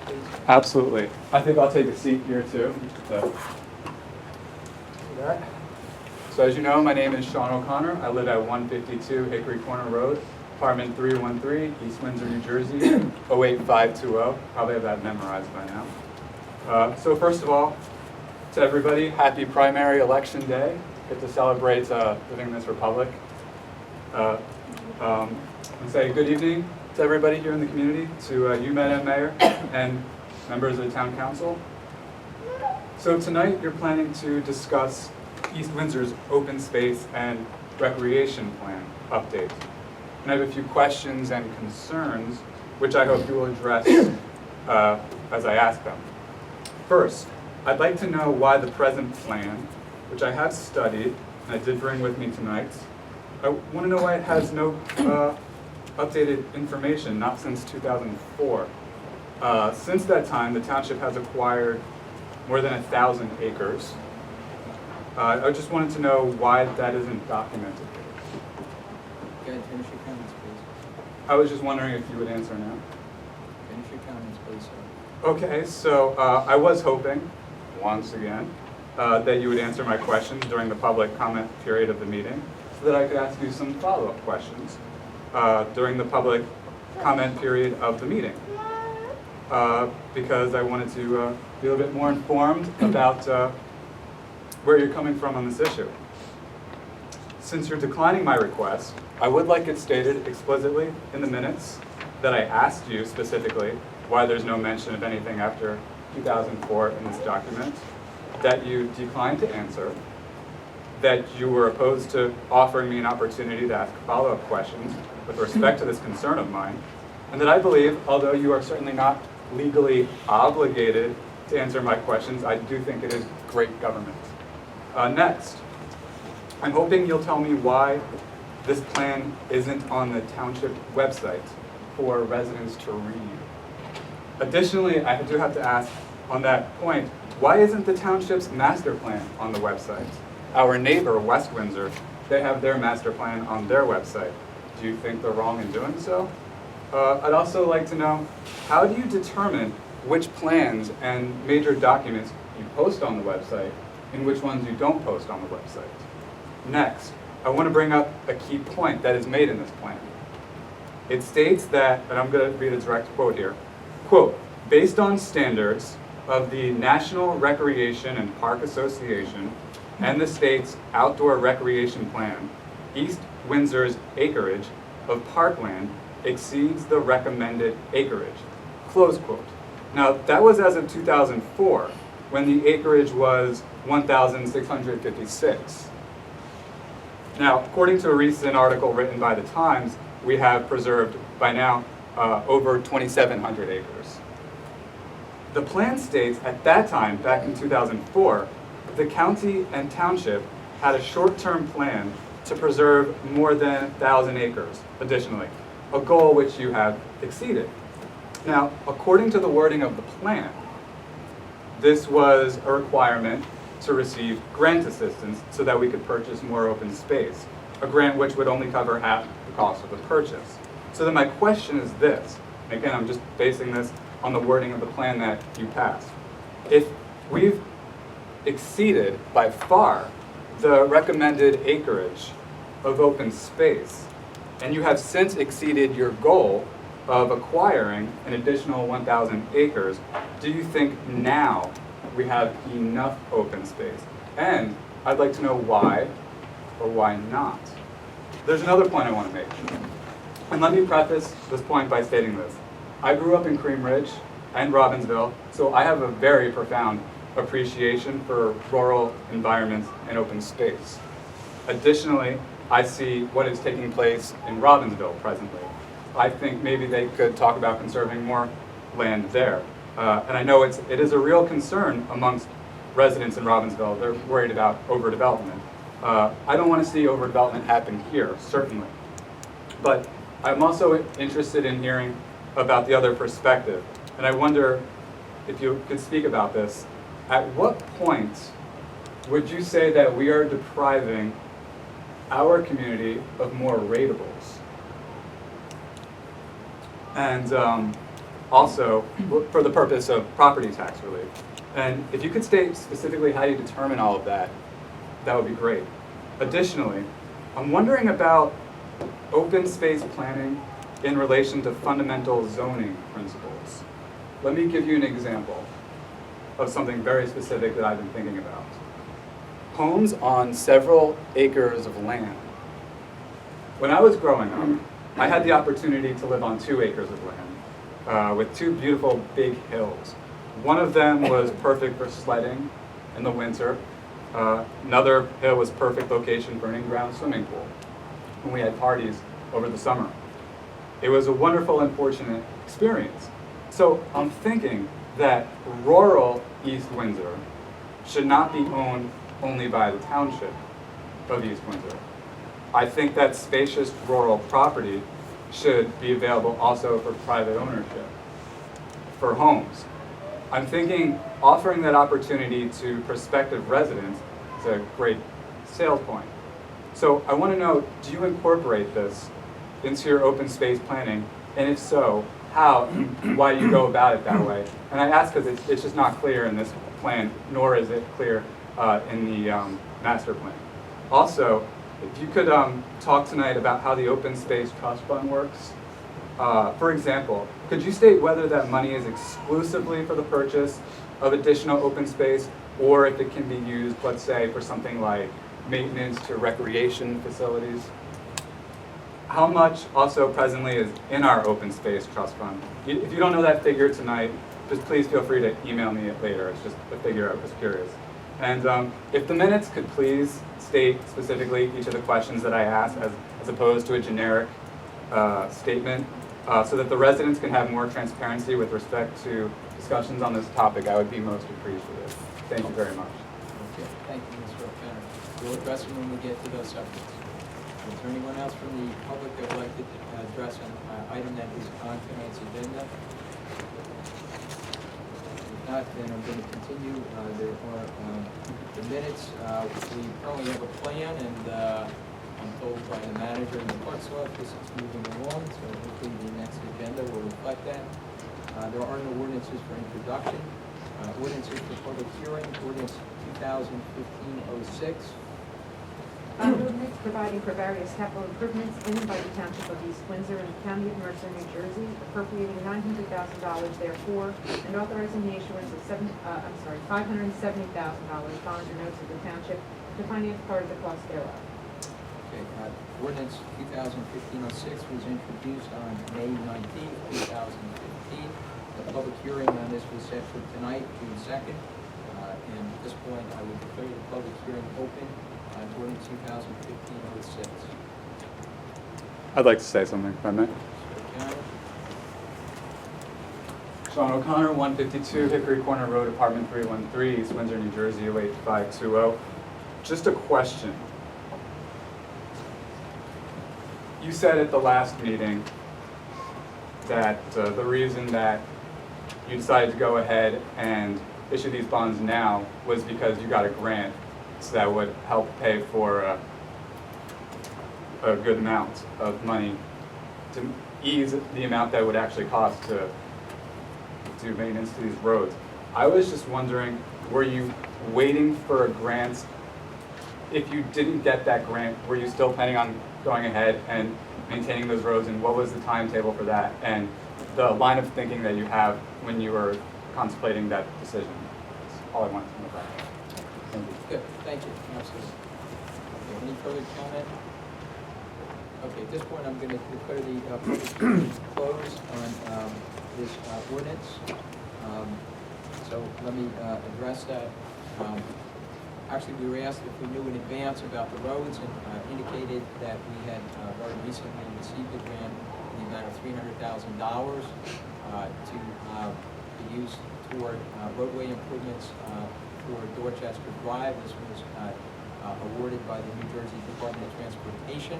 please? Absolutely. I think I'll take a seat here too. So as you know, my name is Sean O'Connor. I live at 152 Hickory Corner Road, apartment 313, East Windsor, New Jersey, 08520. Probably have that memorized by now. So first of all, to everybody, happy primary election day. Get to celebrate living in this republic. And say good evening to everybody here in the community, to you, Madam Mayor, and members of the Town Council. So tonight you're planning to discuss East Windsor's open space and recreation plan update. And I have a few questions and concerns, which I hope you will address as I ask them. First, I'd like to know why the present plan, which I have studied, and I did bring with me tonight, I want to know why it has no updated information, not since 2004. Since that time, the township has acquired more than 1,000 acres. I just wanted to know why that isn't documented. Go ahead, finish your comments, please. I was just wondering if you would answer now. Finish your comments, please, sir. Okay, so I was hoping, once again, that you would answer my questions during the public comment period of the meeting, so that I could ask you some follow-up questions during the public comment period of the meeting. Because I wanted to be a little bit more informed about where you're coming from on this issue. Since you're declining my request, I would like it stated explicitly in the minutes that I asked you specifically why there's no mention of anything after 2004 in this document, that you declined to answer, that you were opposed to offering me an opportunity to ask follow-up questions with respect to this concern of mine, and that I believe, although you are certainly not legally obligated to answer my questions, I do think it is great government. Next, I'm hoping you'll tell me why this plan isn't on the township website for residents to read. Additionally, I do have to ask on that point, why isn't the township's master plan on the website? Our neighbor, West Windsor, they have their master plan on their website. Do you think they're wrong in doing so? I'd also like to know, how do you determine which plans and major documents you post on the website and which ones you don't post on the website? Next, I want to bring up a key point that is made in this plan. It states that, and I'm going to read a direct quote here, quote, based on standards of the National Recreation and Park Association and the state's outdoor recreation plan, East Windsor's acreage of parkland exceeds the recommended acreage, close quote. Now, that was as of 2004, when the acreage was 1,656. Now, according to a recent article written by the Times, we have preserved, by now, over 2,700 acres. The plan states at that time, back in 2004, the county and township had a short-term plan to preserve more than 1,000 acres additionally, a goal which you have exceeded. Now, according to the wording of the plan, this was a requirement to receive grant assistance so that we could purchase more open space, a grant which would only cover half the cost of the purchase. So then my question is this, and again, I'm just basing this on the wording of the plan that you passed. If we've exceeded by far the recommended acreage of open space, and you have since exceeded your goal of acquiring an additional 1,000 acres, do you think now we have enough open space? And I'd like to know why or why not. There's another point I want to make. And let me preface this point by stating this. I grew up in Cream Ridge and Robbinsville, so I have a very profound appreciation for rural environments and open space. Additionally, I see what is taking place in Robbinsville presently. I think maybe they could talk about conserving more land there. And I know it is a real concern amongst residents in Robbinsville. They're worried about overdevelopment. I don't want to see overdevelopment happen here, certainly. But I'm also interested in hearing about the other perspective. And I wonder if you could speak about this. At what point would you say that we are depriving our community of more rateables? And also for the purpose of property tax relief. And if you could state specifically how you determine all of that, that would be great. Additionally, I'm wondering about open space planning in relation to fundamental zoning principles. Let me give you an example of something very specific that I've been thinking about. Homes on several acres of land. When I was growing up, I had the opportunity to live on 2 acres of land with 2 beautiful big hills. One of them was perfect for sledding in the winter. Another hill was perfect location for an in-ground swimming pool when we had parties over the summer. It was a wonderful and fortunate experience. So I'm thinking that rural East Windsor should not be owned only by the township of East Windsor. I think that spacious rural property should be available also for private ownership, for homes. I'm thinking offering that opportunity to prospective residents is a great sales point. So I want to know, do you incorporate this into your open space planning? And if so, how and why you go about it that way? And I ask because it's just not clear in this plan, nor is it clear in the master plan. Also, if you could talk tonight about how the open space trust fund works. For example, could you state whether that money is exclusively for the purchase of additional open space, or if it can be used, let's say, for something like maintenance to recreation facilities? How much also presently is in our open space trust fund? If you don't know that figure tonight, just please feel free to email me it later. It's just a figure I was curious. And if the minutes could please state specifically each of the questions that I asked as opposed to a generic statement, so that the residents can have more transparency with respect to discussions on this topic, I would be most appreciative. Thank you very much. Okay, thank you, Mr. O'Connor. We'll address them when we get to those subjects. Is there anyone else from the public that would like to address an item that is on tonight's agenda? If not, then I'm going to continue. There are the minutes. We currently have a plan, and I'm told by the manager in the clerk's office it's moving along, so hopefully the next agenda will reflect that. There are no ordinances for introduction. Ordinances for public hearing, ordinance 2015-06. An ordinance providing for various capital improvements in and by the Township of East Windsor and the County of Mercer, New Jersey, appropriating $900,000 therefore, and authorizing the issuance of $570,000 bonds or notes of the Township to finance part of the cost thereof. Okay, ordinance 2015-06 was introduced on May 19th, 2015. The public hearing on this was set for tonight, June 2nd. And at this point, I would declare the public hearing open on ordinance 2015-06. I'd like to say something, if I may. Sean O'Connor, 152 Hickory Corner Road, Apartment 313, East Windsor, New Jersey, 08520. Just a question. You said at the last meeting that the reason that you decided to go ahead and issue these bonds now was because you got a grant, so that would help pay for a good amount of money to ease the amount that would actually cost to do maintenance to these roads. I was just wondering, were you waiting for a grant? If you didn't get that grant, were you still planning on going ahead and maintaining those roads, and what was the timetable for that, and the line of thinking that you have when you were contemplating that decision? That's all I wanted to know about. Thank you. Good, thank you. Absolutely. Okay, any further comment? Okay, at this point, I'm going to declare the public hearing closed on this ordinance. So let me address that. Actually, we were asked if we knew in advance about the roads, and indicated that we had very recently received a grant in the amount of $300,000 to be used toward roadway improvements for Dorchester Drive. This was awarded by the New Jersey Department of Transportation.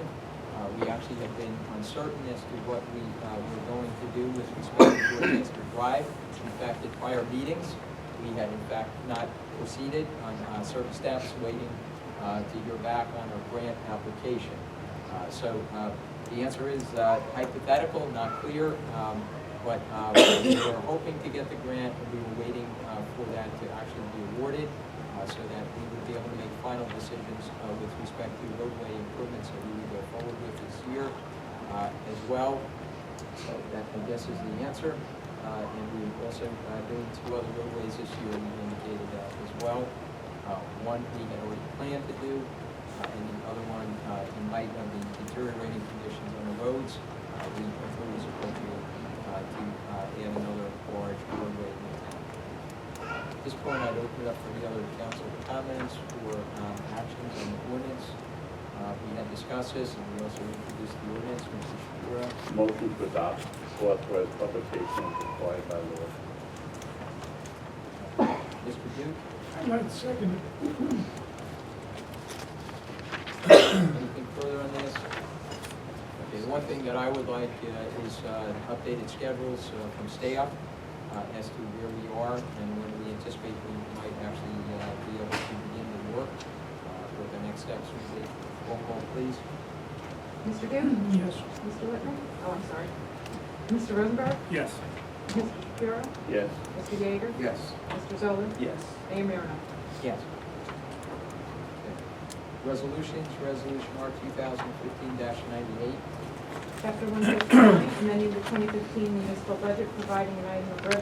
We actually have been uncertain as to what we were going to do with respect to Dorchester Drive. In fact, at prior meetings, we had in fact not proceeded on certain steps, waiting to hear back on our grant application. So the answer is hypothetical, not clear. But we were hoping to get the grant, and we were waiting for that to actually be awarded, so that we would be able to make final decisions with respect to roadway improvements that we would go forward with this year as well. So that, I guess, is the answer. And we also doing 2 other roadways this year, we indicated that as well. One we had already planned to do, and the other one, in light of the deteriorating conditions on the roads, we thought it was appropriate to add another large roadway in the town. At this point, I'd open it up for the other council comments or actions on the ordinance. We had discussed this, and we also introduced the ordinance, Mr. Shapiro. Motion to adopt, authorize publication as required by law. Mr. Duke, I'd like to second it. anything further on this? Okay, the one thing that I would like is updated schedules from staff as to where we are and when we anticipate we might actually be able to begin the work, what the next steps would be. Roll call, please. Mr. Duke? Yes. Mr. Whitman? Oh, I'm sorry. Mr. Rosenberg? Yes. Mr. Shapiro? Yes. Mr. Yeager? Yes. Mr. Zoller? Yes. Mayor Marino? Yes. Okay. Resolutions, Resolution R 2015-98. Chapter 159, amending the 2015 municipal budget, providing an item of revenue